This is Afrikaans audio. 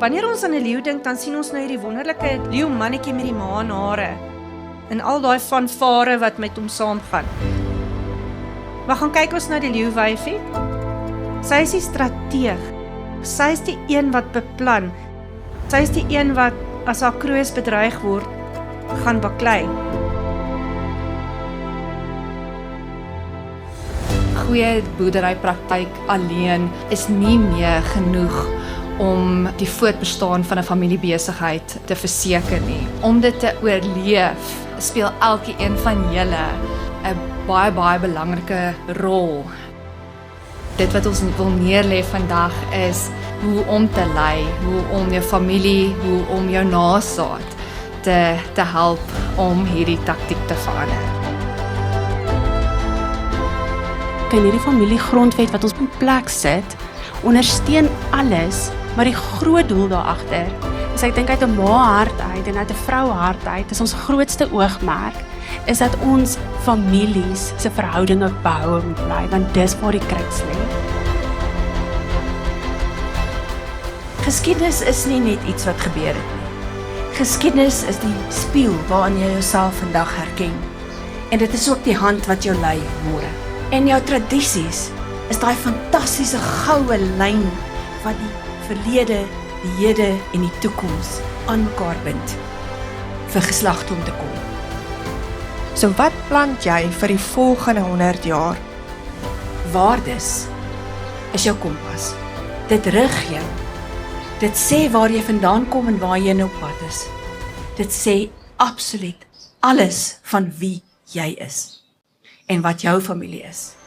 Wanneer ons aan 'n leeu dink, dan sien ons nou hierdie wonderlike leeumannetjie met die maanhare en al daai fanfare wat met hom saamgaan. Maar gaan kyk ons na die leeuwyfie. Sy is die strateeg. Sy is die een wat beplan. Sy is die een wat, as haar kroos bedreig word, gaan baklei. Goeie boerderypraktyk alleen is nie meer genoeg om die voortbestaan van 'n familiebesigheid te verseker nie. Om dit te oorleef, speel elkeen van julle 'n baie belangrike rol. Dit wat ons wil neerlê vandag is hoe om te lei, hoe om jou familie, hoe om jou nageslag te help om hierdie taktiek te verander. En hierdie familiegrondwet wat ons in plek sit, ondersteun alles, maar die groot doel daar agter is, ek dink uit 'n ma hart uit en uit 'n vrou hart uit, is ons grootste oogmerk, is dat ons families se verhoudinge behou moet bly, want dis waar die kruks lê. Geskiedenis is nie net iets wat gebeur het nie. Geskiedenis is die spieël waarin jy jouself vandag herken. En dit is ook die hand wat jou lei môre. En jou tradisies is daai fantastiese goue lyn wat die verlede, die hede en die toekoms aan mekaar bind vir geslagte om te kom. So wat plant jy vir die volgende 100 jaar? Waardes is jou kompas. Dit rig jou. Dit sê waar jy vandaan kom en waar jy nou op pad is. Dit sê absoluut alles van wie jy is en wat jou familie is.